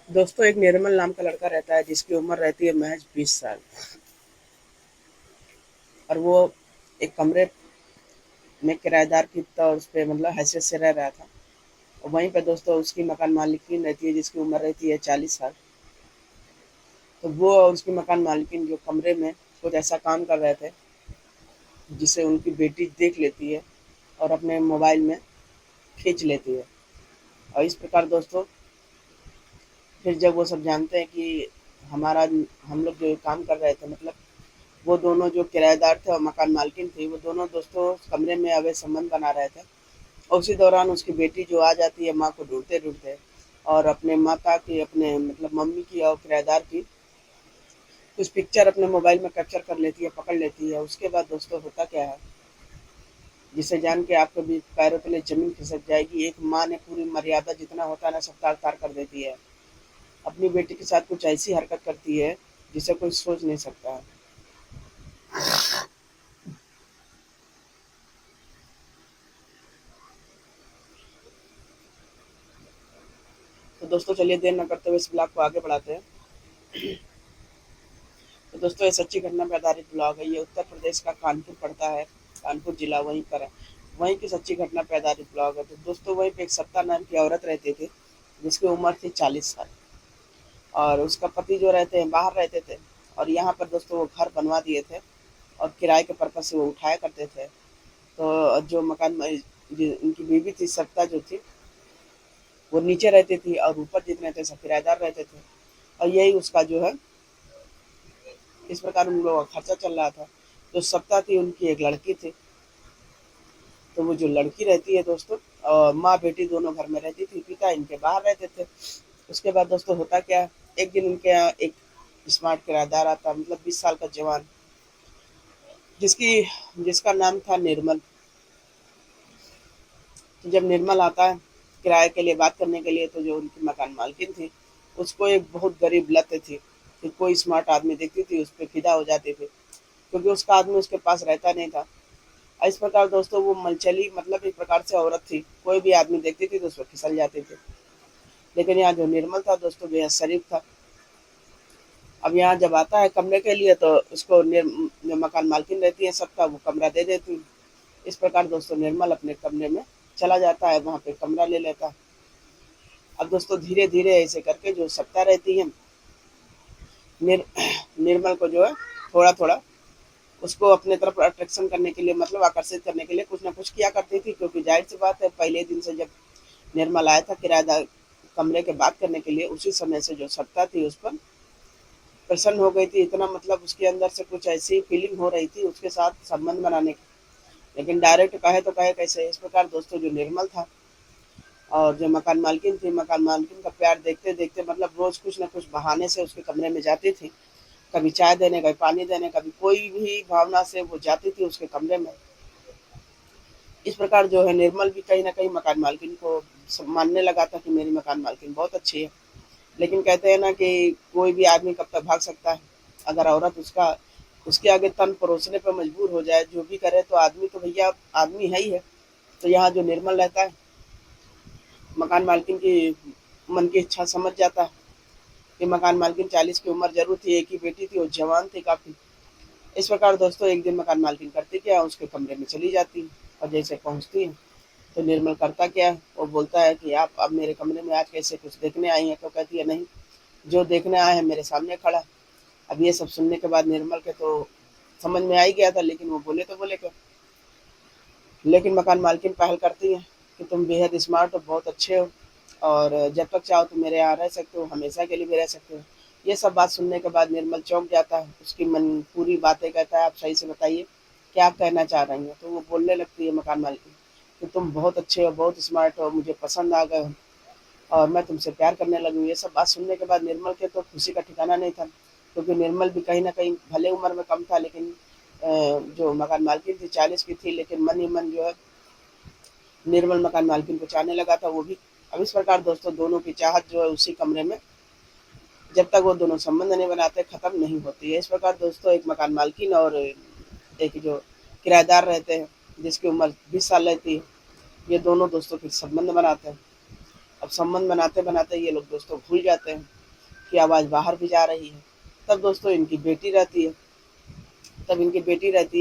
दोस्तों, एक निर्मल नाम का लड़का रहता है जिसकी उम्र रहती है महज 20 साल। और वो एक कमरे में किराएदार की तौर पे मतलब हैसियत से रह रहा था। और वहीं पे दोस्तों उसकी मकान मालिकिन रहती है जिसकी उम्र रहती है 40 साल। तो वो और उसकी मकान मालिकिन जो कमरे में कुछ ऐसा काम कर रहे थे जिसे उनकी बेटी देख लेती है और अपने मोबाइल में खींच लेती है। और इस प्रकार दोस्तों फिर जब वो सब जानते हैं कि हमारा हम लोग जो काम कर रहे थे मतलब वो दोनों जो किराएदार थे और मकान मालकिन थी, वो दोनों दोस्तों कमरे में अवैध संबंध बना रहे थे। और उसी दौरान उसकी बेटी जो आ जाती है माँ को ढूंढते ढूंढते, और अपने माता की अपने मतलब मम्मी की और किराएदार की कुछ पिक्चर अपने मोबाइल में कैप्चर कर लेती है, पकड़ लेती है। उसके बाद दोस्तों होता क्या है, जिसे जान के आपके भी पैरों तले जमीन खिसक जाएगी। एक माँ ने पूरी मर्यादा जितना होता है ना सब तार तार कर देती है। अपनी बेटी के साथ कुछ ऐसी हरकत करती है जिसे कोई सोच नहीं सकता है। तो दोस्तों चलिए देर न करते हुए इस ब्लॉग को आगे बढ़ाते हैं। तो दोस्तों ये सच्ची घटना पर आधारित ब्लॉग है। ये उत्तर प्रदेश का कानपुर पड़ता है, कानपुर जिला वहीं पर है। वहीं की सच्ची घटना पर आधारित ब्लॉग है। तो दोस्तों वहीं पे एक सत्ता नाम की औरत रहती थी जिसकी उम्र थी 40 साल। और उसका पति जो रहते हैं बाहर रहते थे। और यहाँ पर दोस्तों वो घर बनवा दिए थे और किराए के पर्पज से वो उठाया करते थे। तो जो उनकी बीवी थी सत्ता जो थी, वो नीचे रहती थी और ऊपर जितने थे सब किराएदार रहते थे। और यही उसका जो है इस प्रकार उन लोगों का खर्चा चल रहा था। जो सत्ता थी उनकी एक लड़की थी। तो वो जो लड़की रहती है दोस्तों, माँ बेटी दोनों घर में रहती थी, पिता इनके बाहर रहते थे। उसके बाद दोस्तों होता क्या, एक दिन उनके यहाँ एक स्मार्ट किराएदार आता, मतलब 20 साल का जवान, जिसकी जिसका नाम था निर्मल। तो जब निर्मल आता है किराए के लिए बात करने के लिए, तो जो उनकी मकान मालकिन थी उसको एक बहुत गरीब लत थी कि कोई स्मार्ट आदमी देखती थी उस पर फिदा हो जाती थी, क्योंकि उसका आदमी उसके पास रहता नहीं था। इस प्रकार दोस्तों वो मनचली मतलब एक प्रकार से औरत थी, कोई भी आदमी देखती थी तो उस पर फिसल जाती थी। लेकिन यहाँ जो निर्मल था दोस्तों बेहद शरीफ था। अब यहाँ जब आता है कमरे के लिए तो उसको जो मकान मालकिन रहती है सबका वो कमरा दे देती है। इस प्रकार दोस्तों निर्मल अपने कमरे में चला जाता है, वहाँ पे कमरा ले लेता है। अब दोस्तों धीरे धीरे ऐसे करके जो सत्ता रहती है निर, निर्मल को जो है थोड़ा थोड़ा उसको अपने तरफ अट्रैक्शन करने के लिए मतलब आकर्षित करने के लिए कुछ ना कुछ किया करती थी, क्योंकि जाहिर सी बात है पहले दिन से जब निर्मल आया था किराएदार कमरे के बात करने के लिए, उसी समय से जो सत्ता थी उस पर प्रसन्न हो गई थी। इतना मतलब उसके अंदर से कुछ ऐसी फीलिंग हो रही थी उसके साथ संबंध बनाने की। लेकिन डायरेक्ट कहे तो कहे कैसे। इस प्रकार दोस्तों जो निर्मल था और जो मकान मालकिन थी, मकान मालकिन का प्यार देखते देखते मतलब रोज कुछ ना कुछ बहाने से उसके कमरे में जाती थी। कभी चाय देने, कभी पानी देने, कभी कोई भी भावना से वो जाती थी उसके कमरे में। इस प्रकार जो है निर्मल भी कहीं ना कहीं मकान मालकिन को मानने लगा था कि मेरी मकान मालकिन बहुत अच्छी है। लेकिन कहते हैं ना कि कोई भी आदमी कब तक भाग सकता है। अगर औरत उसका उसके आगे तन परोसने पर मजबूर हो जाए, जो भी करे, तो आदमी तो भैया आदमी है ही है। तो यहाँ जो निर्मल रहता है मकान मालकिन की मन की इच्छा समझ जाता है कि मकान मालकिन 40 की उम्र जरूर थी, एक ही बेटी थी और जवान थी काफी। इस प्रकार दोस्तों एक दिन मकान मालकिन करती क्या, उसके कमरे में चली जाती है। और जैसे पहुंचती है तो निर्मल करता क्या है, वो बोलता है कि आप अब मेरे कमरे में आज कैसे कुछ देखने आई हैं। तो कहती है नहीं, जो देखने आए हैं मेरे सामने खड़ा। अब ये सब सुनने के बाद निर्मल के तो समझ में आ ही गया था, लेकिन वो बोले तो बोले क्या। लेकिन मकान मालकिन पहल करती है कि तुम बेहद स्मार्ट हो, बहुत अच्छे हो, और जब तक चाहो तो मेरे यहाँ रह सकते हो, हमेशा के लिए भी रह सकते हो। ये सब बात सुनने के बाद निर्मल चौंक जाता है, उसकी मन पूरी बातें कहता है आप सही से बताइए क्या आप कहना चाह रही हैं। तो वो बोलने लगती है मकान मालकिन कि तुम बहुत अच्छे हो, बहुत स्मार्ट हो, मुझे पसंद आ गए हो और मैं तुमसे प्यार करने लगी हूँ। ये सब बात सुनने के बाद निर्मल के तो खुशी का ठिकाना नहीं था, क्योंकि निर्मल भी कहीं ना कहीं भले उम्र में कम था, लेकिन जो मकान मालकिन थी 40 की थी, लेकिन मन ही मन जो है निर्मल मकान मालकिन को चाहने लगा था वो भी। अब इस प्रकार दोस्तों दोनों की चाहत जो है उसी कमरे में जब तक वो दोनों संबंध नहीं बनाते खत्म नहीं होती है। इस प्रकार दोस्तों एक मकान मालकिन और एक जो किराएदार रहते हैं जिसकी उम्र 20 साल रहती है, ये दोनों दोस्तों के संबंध बनाते हैं। अब संबंध बनाते बनाते ये लोग दोस्तों भूल जाते हैं कि आवाज़ बाहर भी जा रही है। तब दोस्तों इनकी बेटी रहती है,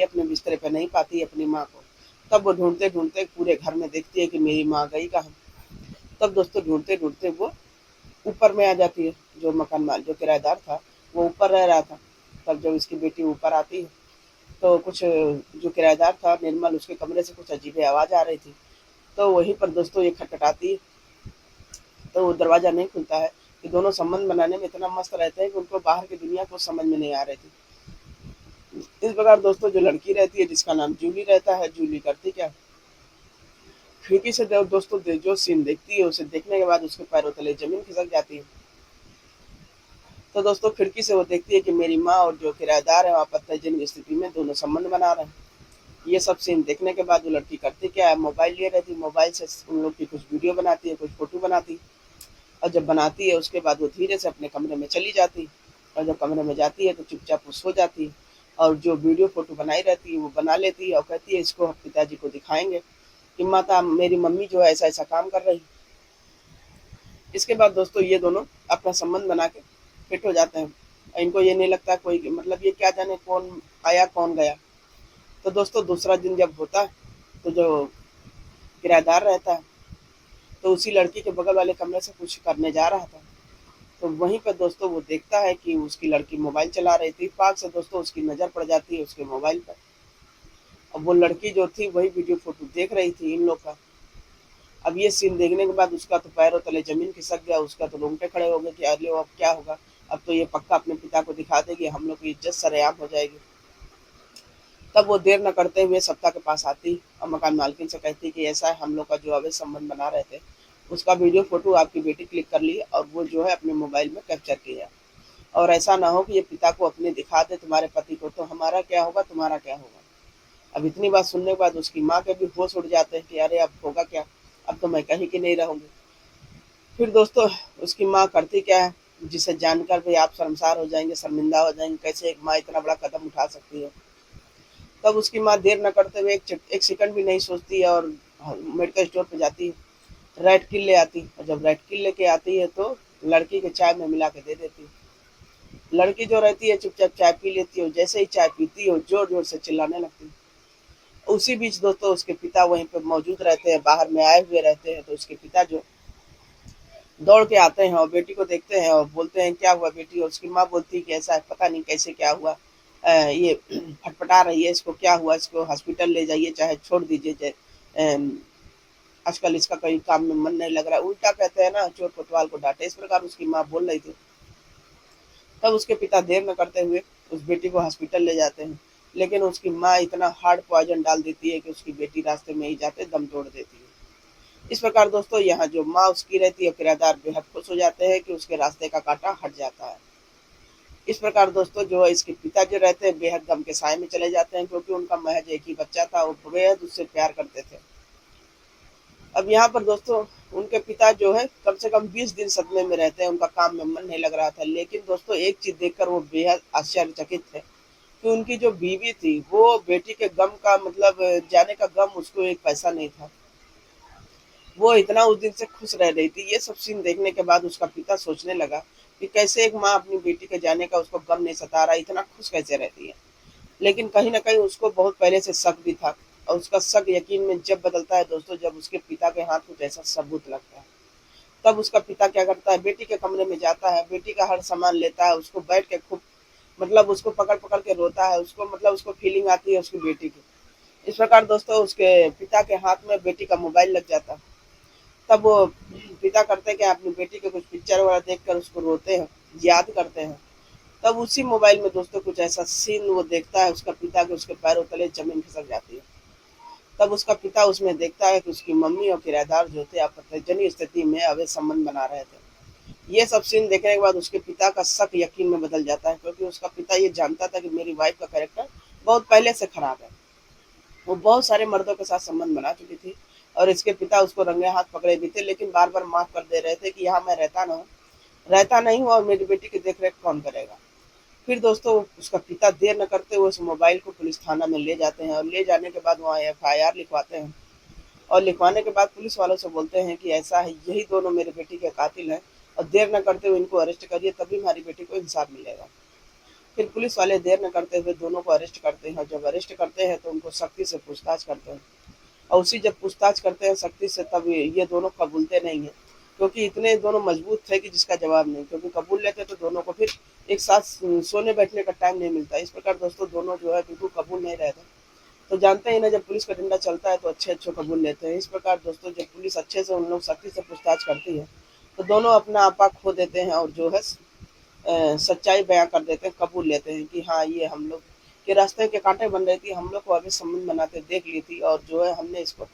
अपने बिस्तरे पे नहीं पाती है अपनी माँ को। तब वो ढूंढते ढूंढते पूरे घर में देखती है कि मेरी माँ गई कहाँ। तब दोस्तों ढूंढते ढूंढते वो ऊपर में आ जाती है। जो मकान मालिक जो किराएदार था वो ऊपर रह रहा था। तब जब इसकी बेटी ऊपर आती है तो कुछ जो किराएदार था निर्मल, उसके कमरे से कुछ अजीब आवाज़ आ रही थी। तो वहीं पर दोस्तों ये खटखटाती है, तो वो दरवाज़ा नहीं खुलता है। कि दोनों संबंध बनाने में इतना मस्त रहते हैं कि उनको बाहर की दुनिया को समझ में नहीं आ रही थी। इस प्रकार दोस्तों जो लड़की रहती है जिसका नाम जूली रहता है, जूली करती क्या, खिड़की से दोस्तों जो सीन देखती है उसे देखने के बाद उसके पैरों तले जमीन खिसक जाती है। तो दोस्तों खिड़की से वो देखती है कि मेरी माँ और जो किराएदार है वहाँ पत्थरजन्य स्थिति में दोनों संबंध बना रहे हैं। ये सब सीन देखने के बाद वो लड़की करती क्या है, मोबाइल लिए रहती है, मोबाइल से उन लोग की कुछ वीडियो बनाती है, कुछ फोटो बनाती है। और जब बनाती है उसके बाद वो धीरे से अपने कमरे में चली जाती है। और जब कमरे में जाती है तो चुपचाप वो सो जाती है। और जो वीडियो फोटो बनाई रहती है वो बना लेती है और कहती है इसको पिताजी को दिखाएंगे कि माता मेरी मम्मी जो है ऐसा ऐसा काम कर रही। इसके बाद दोस्तों ये दोनों अपना संबंध बना के फिट हो जाते हैं। इनको ये नहीं लगता कोई, मतलब ये क्या जाने कौन आया कौन गया। तो दोस्तों दूसरा दिन जब होता है तो जो किराएदार रहता है तो उसी लड़की के बगल वाले कमरे से कुछ करने जा रहा था। तो वहीं पर दोस्तों वो देखता है कि उसकी लड़की मोबाइल चला रही थी। पाक से दोस्तों उसकी नज़र पड़ जाती है उसके मोबाइल पर। अब वो लड़की जो थी वही वीडियो फोटो देख रही थी इन लोग का। अब ये सीन देखने के बाद उसका तो पैरों तले जमीन खिसक गया, उसका तो रोंगटे खड़े हो गए कि अरे अब क्या होगा। अब तो ये पक्का अपने पिता को दिखा देगी, हम लोग की इज्जत सरेआम हो जाएगी। तब वो देर न करते हुए सत्ता के पास आती और मकान मालकिन से कहती कि ऐसा है, हम लोग का जो अवैध संबंध बना रहे थे उसका वीडियो फोटो आपकी बेटी क्लिक कर ली और वो जो है अपने मोबाइल में कैप्चर किया। और ऐसा ना हो कि ये पिता को अपने दिखा दे तुम्हारे पति को, तो हमारा क्या होगा, तुम्हारा क्या होगा। अब इतनी बात सुनने के बाद उसकी माँ के भी होश उड़ जाते हैं कि अरे अब होगा क्या, अब तो मैं कहीं की नहीं रहूंगी। फिर दोस्तों उसकी माँ करती क्या है, जिसे जानकर भी आप शर्मसार हो जाएंगे, शर्मिंदा हो जाएंगे, कैसे एक माँ इतना बड़ा कदम उठा सकती है। तब उसकी माँ देर न करते हुए एक सेकंड भी नहीं सोचती है और मेडिकल स्टोर पे जाती है, रेड किल ले आती है। और जब रेड किल लेके आती है तो लड़की के चाय में मिला के दे देती है। लड़की जो रहती है चुपचाप चाय पी लेती है। जैसे ही चाय पीती है जोर जोर से चिल्लाने लगती है। उसी बीच दोस्तों उसके पिता वहीं पे मौजूद रहते हैं, बाहर में आए हुए रहते हैं। तो उसके पिता जो दौड़ के आते हैं और बेटी को देखते हैं और बोलते हैं क्या हुआ बेटी। और उसकी माँ बोलती है कि ऐसा है, पता नहीं कैसे क्या हुआ, ये फटफटा रही है, इसको क्या हुआ, इसको हॉस्पिटल ले जाइए चाहे छोड़ दीजिए, आजकल इसका कहीं काम में मन नहीं लग रहा। उल्टा कहते हैं ना, चोर कोतवाल को डांटे, इस प्रकार उसकी माँ बोल रही थी। तब उसके पिता देर न करते हुए उस बेटी को हॉस्पिटल ले जाते हैं। लेकिन उसकी माँ इतना हार्ड पॉइजन डाल देती है कि उसकी बेटी रास्ते में ही जाते दम तोड़ देती है। इस प्रकार दोस्तों यहाँ जो माँ उसकी रहती है, किराएदार बेहद खुश हो जाते हैं कि उसके रास्ते का कांटा हट जाता है। इस प्रकार दोस्तों जो है इसके पिता जो रहते हैं बेहद गम के साए में चले जाते हैं, क्योंकि उनका महज एक ही बच्चा था, वो बेहद उससे प्यार करते थे। अब यहाँ पर दोस्तों उनके पिता जो है कम से कम 20 दिन सदमे में रहते हैं, उनका काम में मन नहीं लग रहा था। लेकिन दोस्तों एक चीज देखकर वो बेहद आश्चर्यचकित थे कि उनकी जो बीवी थी वो बेटी के गम का, मतलब जाने का गम उसको एक पैसा नहीं था। वो इतना उस दिन से खुश रह रही थी। ये सब सीन देखने के बाद उसका पिता सोचने लगा कि कैसे एक माँ अपनी बेटी के जाने का उसको गम नहीं सता रहा, इतना खुश कैसे रहती है। लेकिन कहीं ना कहीं उसको बहुत पहले से शक भी था। और उसका शक यकीन में जब बदलता है दोस्तों, जब उसके पिता के हाथ कुछ ऐसा सबूत लगता है। तब उसका पिता क्या करता है, बेटी के कमरे में जाता है, बेटी का हर सामान लेता है, उसको बैठ के खूब, मतलब उसको पकड़ पकड़ के रोता है। उसको मतलब उसको फीलिंग आती है उसकी बेटी की। इस प्रकार दोस्तों उसके पिता के हाथ में बेटी का मोबाइल लग जाता है। तब वो पिता करते हैं कि अपनी बेटी के कुछ पिक्चर वगैरह देखकर उसको रोते हैं, याद करते हैं। तब उसी मोबाइल में दोस्तों कुछ ऐसा सीन वो देखता है, उसका पिता के उसके पैरों तले जमीन खिसक जाती है। तब उसका पिता उसमें देखता है कि उसकी मम्मी और किराएदार जो थे आपत्तिजनक स्थिति में अवैध संबंध बना रहे थे। ये सब सीन देखने के बाद उसके पिता का शक यकीन में बदल जाता है, क्योंकि उसका पिता ये जानता था कि मेरी वाइफ का कैरेक्टर बहुत पहले से खराब है। वो बहुत सारे मर्दों के साथ संबंध बना चुकी थी और इसके पिता उसको रंगे हाथ पकड़े भी थे, लेकिन बार बार माफ कर दे रहे थे कि यहाँ मैं रहता नहीं हूँ और मेरी बेटी की देख रेख कौन करेगा। फिर दोस्तों उसका पिता देर न करते हुए उस मोबाइल को पुलिस थाना में ले जाते हैं और ले जाने के बाद वहाँ FIR लिखवाते हैं। और लिखवाने के बाद पुलिस वालों से बोलते हैं कि ऐसा है, यही दोनों मेरी बेटी के कातिल हैं और देर न करते हुए इनको अरेस्ट करिए, तभी हमारी बेटी को इंसाफ मिलेगा। फिर पुलिस वाले देर न करते हुए दोनों को अरेस्ट करते हैं और जब अरेस्ट करते हैं तो उनको सख्ती से पूछताछ करते हैं। और उसी जब पूछताछ करते हैं सख्ती से, तब ये दोनों कबूलते नहीं हैं, क्योंकि इतने दोनों मजबूत थे कि जिसका जवाब नहीं, क्योंकि कबूल लेते तो दोनों को फिर एक साथ सोने बैठने का टाइम नहीं मिलता। इस प्रकार दोस्तों दोनों जो है बिल्कुल कबूल नहीं रहते। तो जानते हैं ना, जब पुलिस का डंडा चलता है तो अच्छे अच्छे कबूल लेते हैं। इस प्रकार दोस्तों जब पुलिस अच्छे से उन लोग सख्ती से पूछताछ करती है तो दोनों अपना आपा खो देते हैं और जो है सच्चाई बयां कर देते हैं, कबूल लेते हैं कि हाँ, ये हम लोग के रास्ते के कांटे बन रही थी, हम लोग को अभी संबंध बनाते देख ली थी और जो है हमने इसको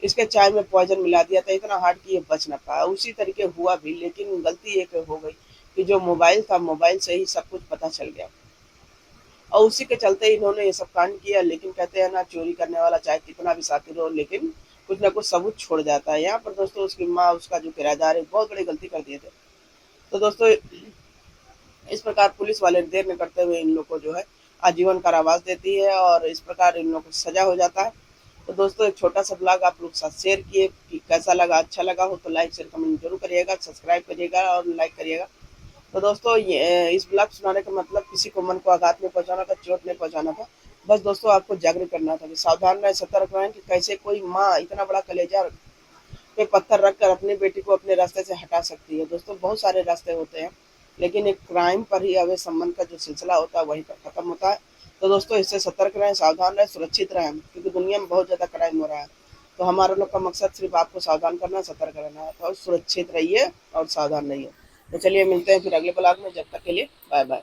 इसके चाय में पॉइजन मिला दिया था, इतना हार्ड कि ये बच ना पाया। उसी तरीके हुआ भी, लेकिन गलती एक हो गई कि जो मोबाइल था, मोबाइल से ही सब कुछ पता चल गया और उसी के चलते इन्होंने ये सब कांड किया। लेकिन कहते हैं ना, चोरी करने वाला चाहे कितना भी शातिर हो, लेकिन कुछ ना कुछ सबूत छोड़ जाता है। यहाँ पर दोस्तों उसकी माँ, उसका जो किराएदार है, बहुत बड़ी गलती कर दिए थे। तो दोस्तों इस प्रकार पुलिस वाले देर न करते हुए इन लोग को जो है आजीवन कारावास देती है और इस प्रकार इन लोग को सजा हो जाता है। तो दोस्तों एक छोटा सा ब्लॉग आप लोग साथ शेयर किए कि कैसा लगा, अच्छा लगा हो तो लाइक शेयर कमेंट जरूर करिएगा, सब्सक्राइब करिएगा और लाइक करिएगा। तो दोस्तों ये इस ब्लॉग सुनाने का मतलब किसी को मन को आघात नहीं पहुंचाना था, चोट नहीं पहुंचाना था। बस दोस्तों आपको जागरूक करना था कि सावधान रहें, सतर्क रहें कि कैसे कोई माँ इतना बड़ा कलेजा पे पत्थर रखकर अपनी बेटी को अपने रास्ते से हटा सकती है। दोस्तों बहुत सारे रास्ते होते हैं, लेकिन एक क्राइम पर ही अवैध संबंध का जो सिलसिला होता है वहीं पर खत्म होता है। तो दोस्तों इससे सतर्क रहें, सावधान रहें, सुरक्षित रहें, क्योंकि दुनिया में बहुत ज़्यादा क्राइम हो रहा है। तो हमारे लोग का मकसद सिर्फ आपको सावधान करना, सतर्क रहना है। और सुरक्षित रहिए और सावधान रहिए। तो चलिए मिलते हैं फिर अगले ब्लॉग में, जब तक के लिए बाय बाय।